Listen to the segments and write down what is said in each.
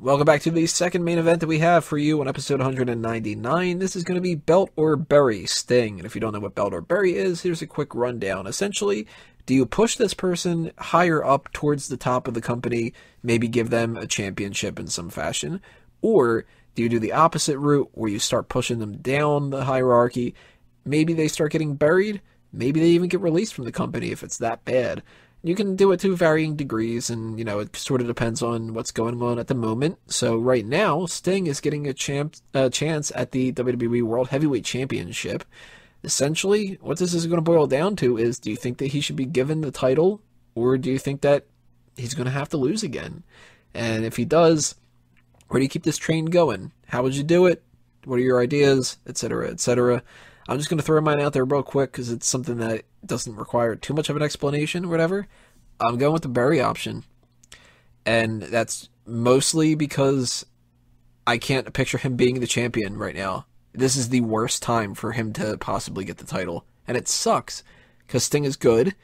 Welcome back to the second main event that we have for you on episode 199. This is going to be Belt or Bury Sting. And if you don't know what Belt or Bury is, here's a quick rundown. Essentially, do you push this person higher up towards the top of the company, maybe give them a championship in some fashion? Or do you do the opposite route where you start pushing them down the hierarchy? Maybe they start getting buried. Maybe they even get released from the company if it's that bad. You can do it to varying degrees, and, it sort of depends on what's going on at the moment. So right now, Sting is getting a chance at the WWE World Heavyweight Championship. Essentially, what this is going to boil down to is, do you think that he should be given the title, or do you think that he's going to have to lose again? And if he does, where do you keep this train going? How would you do it? What are your ideas? Etc., etc. I'm just going to throw mine out there real quick because it's something that doesn't require too much of an explanation or whatever. I'm going with the Bury option. And that's mostly because I can't picture him being the champion right now. This is the worst time for him to possibly get the title. And it sucks because Sting is good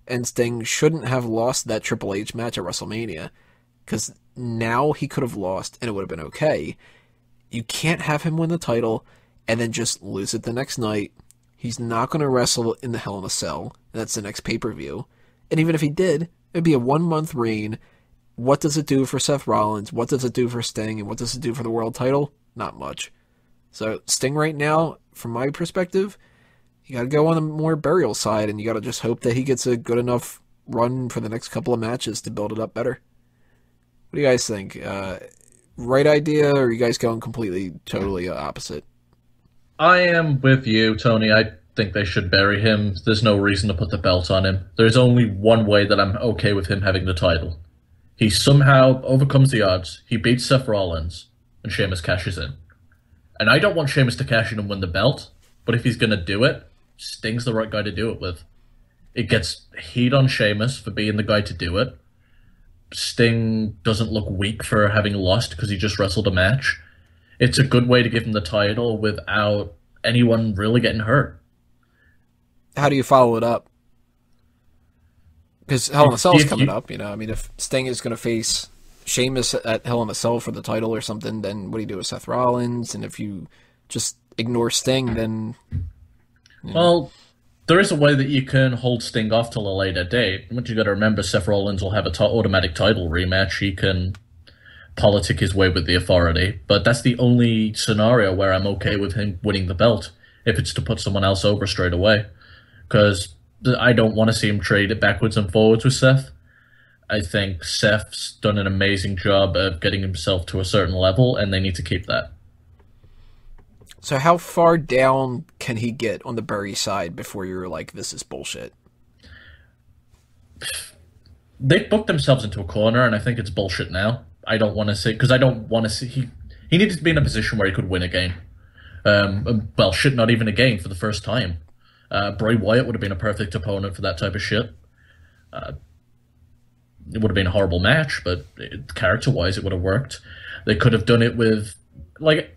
and Sting shouldn't have lost that Triple H match at WrestleMania because now he could have lost and it would have been okay. You can't have him win the title and then just lose it the next night. He's not going to wrestle in the Hell in a Cell. That's the next pay-per-view. And even if he did, it'd be a 1-month reign. What does it do for Seth Rollins? What does it do for Sting? And what does it do for the world title? Not much. So Sting right now, from my perspective, you got to go on the more burial side, and you got to just hope that he gets a good enough run for the next couple of matches to build it up better. What do you guys think? Right idea, or are you guys going completely, totally opposite? I am with you, Tony. I think they should bury him. There's no reason to put the belt on him. There's only one way that I'm okay with him having the title. He somehow overcomes the odds. He beats Seth Rollins, and Sheamus cashes in. And I don't want Sheamus to cash in and win the belt, but if he's going to do it, Sting's the right guy to do it with. It gets heat on Sheamus for being the guy to do it. Sting doesn't look weak for having lost because he just wrestled a match. It's a good way to give him the title without anyone really getting hurt. How do you follow it up? Because Hell in a Cell is coming up, if Sting is going to face Sheamus at Hell in a Cell for the title or something, then what do you do with Seth Rollins? And if you just ignore Sting, then... Well, there is a way that you can hold Sting off till a later date. But you got to remember, Seth Rollins will have an automatic title rematch. He can politic his way with the Authority, but that's the only scenario where I'm okay with him winning the belt, if it's to put someone else over straight away, because I don't want to see him trade it backwards and forwards with Seth. I think Seth's done an amazing job of getting himself to a certain level, and they need to keep that. So how far down can he get on the Bury side before you're like, this is bullshit? They've booked themselves into a corner, and I think it's bullshit now. I don't want to see, because I don't want to see, he needed to be in a position where he could win a game. Not even a game for the first time. Bray Wyatt would have been a perfect opponent for that type of shit. It would have been a horrible match, but character-wise it would have worked. They could have done it with,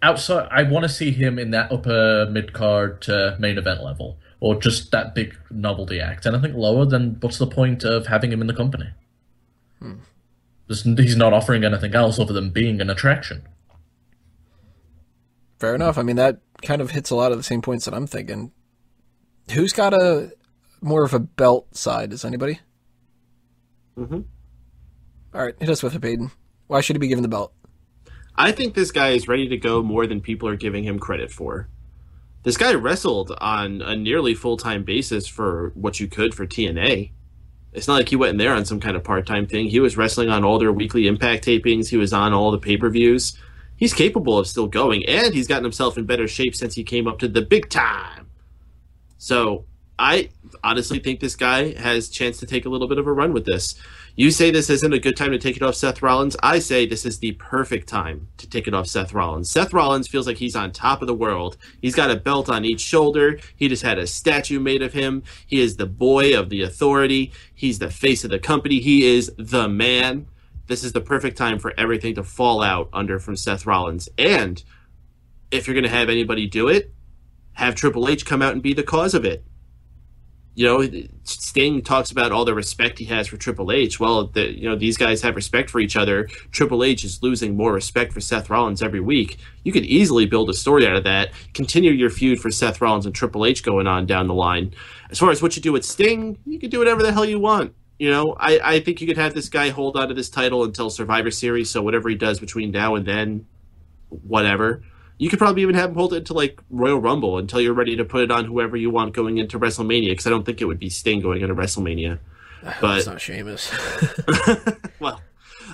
outside, I want to see him in that upper mid-card to main event level, or just that big novelty act. And I think lower, then what's the point of having him in the company? He's not offering anything else other than being an attraction. Fair enough. I mean, that kind of hits a lot of the same points that I'm thinking. Who's got a more of a belt side? Is anybody? Mm-hmm. All right, hit us with it, Peyton. Why should he be given the belt? I think this guy is ready to go more than people are giving him credit for. This guy wrestled on a nearly full-time basis for what you could for TNA. It's not like he went in there on some kind of part-time thing. He was wrestling on all their weekly Impact tapings. He was on all the pay-per-views. He's capable of still going, and he's gotten himself in better shape since he came up to the big time. So I honestly think this guy has a chance to take a little bit of a run with this. You say this isn't a good time to take it off Seth Rollins. I say this is the perfect time to take it off Seth Rollins. Seth Rollins feels like he's on top of the world. He's got a belt on each shoulder. He just had a statue made of him. He is the boy of the Authority. He's the face of the company. He is the man. This is the perfect time for everything to fall out under from Seth Rollins. And if you're going to have anybody do it, have Triple H come out and be the cause of it. Sting talks about all the respect he has for Triple H. Well, these guys have respect for each other. Triple H is losing more respect for Seth Rollins every week. You could easily build a story out of that. Continue your feud for Seth Rollins and Triple H going on down the line. As far as what you do with Sting, you can do whatever the hell you want. I think you could have this guy hold on to this title until Survivor Series, so whatever he does between now and then, whatever. You could probably even have him hold it to like Royal Rumble until you're ready to put it on whoever you want going into WrestleMania, because I don't think it would be Sting going into WrestleMania. But it's not Sheamus. Well,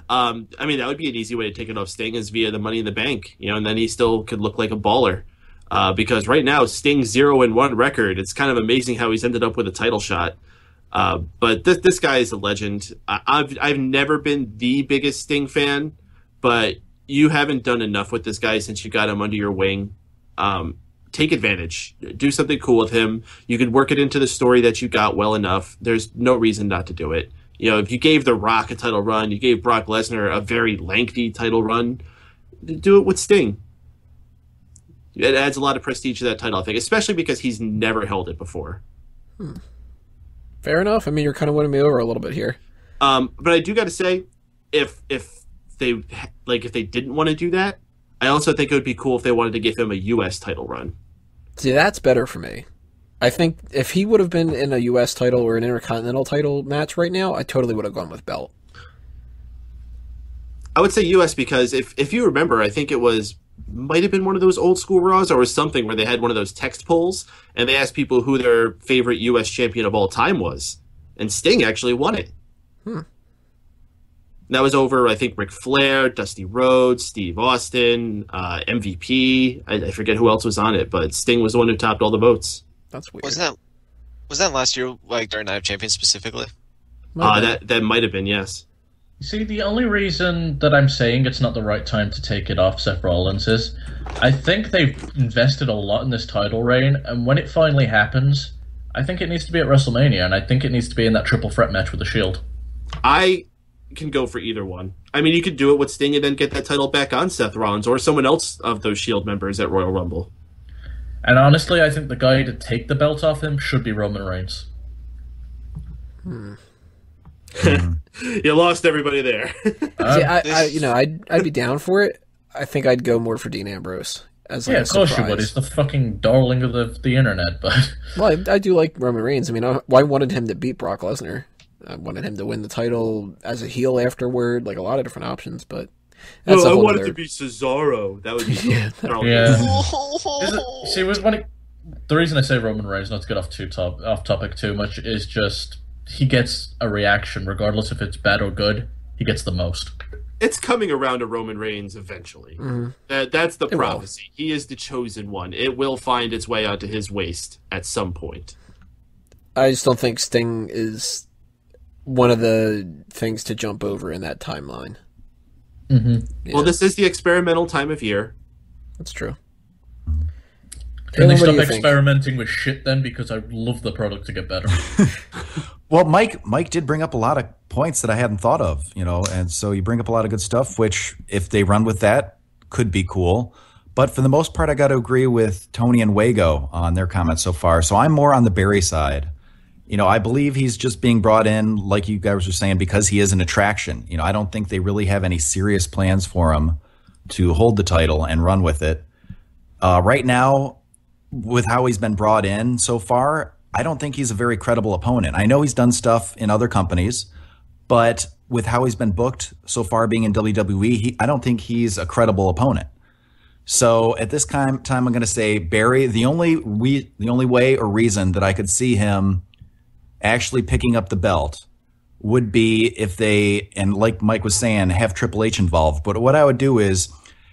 that would be an easy way to take it off Sting is via the Money in the Bank, and then he still could look like a baller. Because right now, Sting's 0-1 record. It's kind of amazing how he's ended up with a title shot. But this guy is a legend. I've never been the biggest Sting fan, but you haven't done enough with this guy since you got him under your wing. Take advantage. Do something cool with him. You could work it into the story that you got well enough. There's no reason not to do it. If you gave The Rock a title run, you gave Brock Lesnar a very lengthy title run, do it with Sting. It adds a lot of prestige to that title, I think, especially because he's never held it before. Fair enough. You're kind of winning me over a little bit here. But I do got to say, if they didn't want to do that, I also think it would be cool if they wanted to give him a U.S. title run. See, that's better for me. I think if he would have been in a U.S. title or an Intercontinental title match right now, I totally would have gone with belt. I would say U.S. because if you remember, I think might have been one of those old school Raws or something where they had one of those text polls and they asked people who their favorite U.S. champion of all time was. And Sting actually won it. That was over, I think, Ric Flair, Dusty Rhodes, Steve Austin, MVP. I forget who else was on it, but Sting was the one who topped all the votes. That's weird. Was that last year, like during Night of Champions specifically? That might have been, yes. You see, the only reason that I'm saying it's not the right time to take it off Seth Rollins is I think they've invested a lot in this title reign, and when it finally happens, I think it needs to be at WrestleMania, and I think it needs to be in that triple threat match with the Shield. I can go for either one. You could do it with Sting and then get that title back on Seth Rollins or someone else of those Shield members at Royal Rumble. And honestly, I think the guy to take the belt off him should be Roman Reigns. You lost everybody there. See, I'd be down for it. I think I'd go more for Dean Ambrose as like of course you would. He's the fucking darling of the internet, but well, I do like Roman Reigns. I wanted him to beat Brock Lesnar. I wanted him to win the title as a heel afterward, like a lot of different options, but that's I wanted to be Cesaro. That would be See, the reason I say Roman Reigns, not to get off topic too much, is just he gets a reaction, regardless if it's bad or good. He gets the most. It's coming around to Roman Reigns eventually. That's the prophecy. He is the chosen one. It will find its way onto his waist at some point. I just don't think Sting is one of the things to jump over in that timeline. Well, this is the experimental time of year. That's true. Can they stop experimenting with shit then? Because I love the product to get better. Well, Mike did bring up a lot of points that I hadn't thought of, and so you bring up a lot of good stuff, which if they run with that could be cool. But for the most part, I got to agree with Tony and Wago on their comments so far. So I'm more on the Barry side. I believe he's just being brought in, like you guys were saying, because he is an attraction. I don't think they really have any serious plans for him to hold the title and run with it. Right now, with how he's been brought in so far, I don't think he's a very credible opponent. I know he's done stuff in other companies, but with how he's been booked so far being in WWE, I don't think he's a credible opponent. So at this time I'm going to say Barry. The only way or reason that I could see him actually picking up the belt would be if they, and like Mike was saying, have Triple H involved. But what I would do is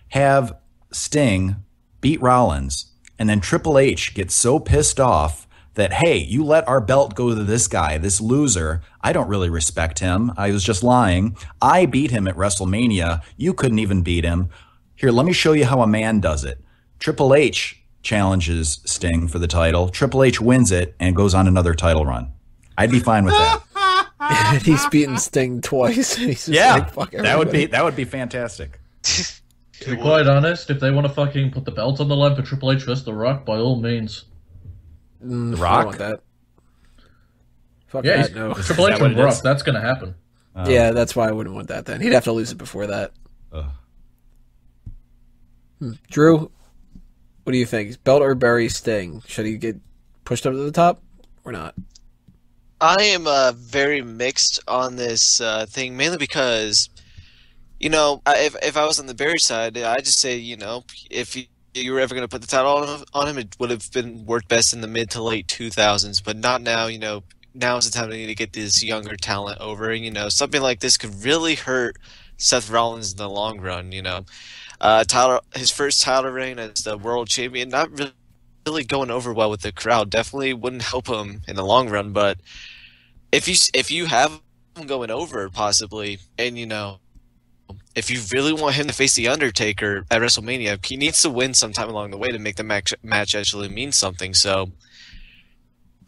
have Sting beat Rollins, and then Triple H gets so pissed off that, hey, you let our belt go to this guy, this loser. I don't really respect him. I was just lying. I beat him at WrestleMania. You couldn't even beat him. Here, let me show you how a man does it. Triple H challenges Sting for the title. Triple H wins it and goes on another title run. I'd be fine with that. He's beaten Sting twice. He's just like, fuck that would be fantastic. To be quite honest, if they want to fucking put the belt on the line for Triple H versus The Rock, by all means. The Rock? I want that. Fuck Yeah, that, no. Triple H that what and it Brock. is? That's going to happen. Yeah, that's why I wouldn't want that then. He'd have to lose it before that. Drew, what do you think? Belt or bury Sting? Should he get pushed up to the top or not? I am very mixed on this thing, mainly because, if I was on the Barry side, I'd just say, if you were ever going to put the title on him, it would have been worked best in the mid to late 2000s, but not now. Now is the time they need to get this younger talent over. Something like this could really hurt Seth Rollins in the long run. His first title reign as the world champion, not really going over well with the crowd. Definitely wouldn't help him in the long run. But if you have him going over possibly, and if you really want him to face the Undertaker at WrestleMania, he needs to win sometime along the way to make the match actually mean something. So,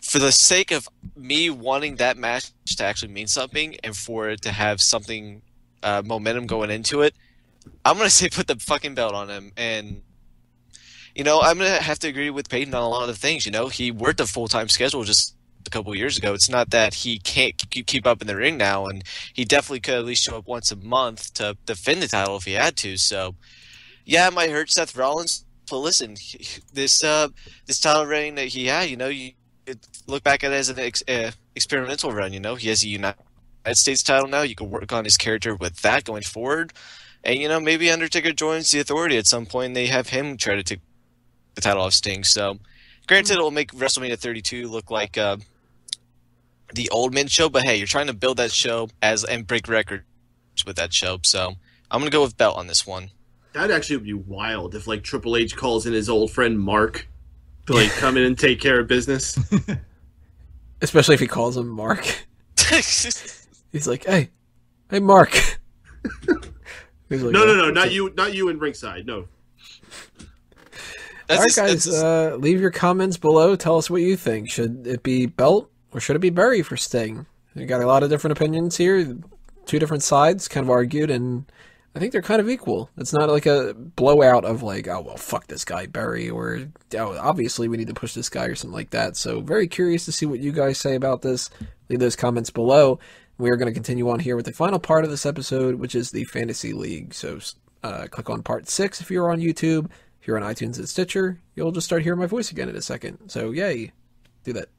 for the sake of me wanting that match to actually mean something and for it to have something momentum going into it, I'm going to say put the fucking belt on him. And, I'm going to have to agree with Peyton on a lot of things. He worked a full-time schedule just a couple of years ago. It's not that he can't keep up in the ring now, and he definitely could at least show up once a month to defend the title if he had to. So, yeah, it might hurt Seth Rollins, but listen, this title reign that he had, you look back at it as an experimental run. He has a United States title now. You can work on his character with that going forward, and maybe Undertaker joins the Authority at some point, and they have him try to take the title off Sting. So, granted, it will make WrestleMania 32 look like the old men show, but hey, you're trying to build that show and break records with that show. So, I'm gonna go with belt on this one. That'd actually be wild if Triple H calls in his old friend Mark to come in and take care of business. Especially if he calls him Mark. He's like, hey, Mark. He's like, no, not you in ringside. No. All right, guys, leave your comments below. Tell us what you think. Should it be belt or should it be bury for Sting? We got a lot of different opinions here. Two different sides kind of argued, and I think they're kind of equal. It's not like a blowout of oh, well, fuck this guy, bury, or oh, obviously we need to push this guy or something like that. So very curious to see what you guys say about this. Leave those comments below. We are going to continue on here with the final part of this episode, which is the Fantasy League. So click on part 6 if you're on YouTube. If you're on iTunes and Stitcher, you'll just start hearing my voice again in a second. So yay, do that.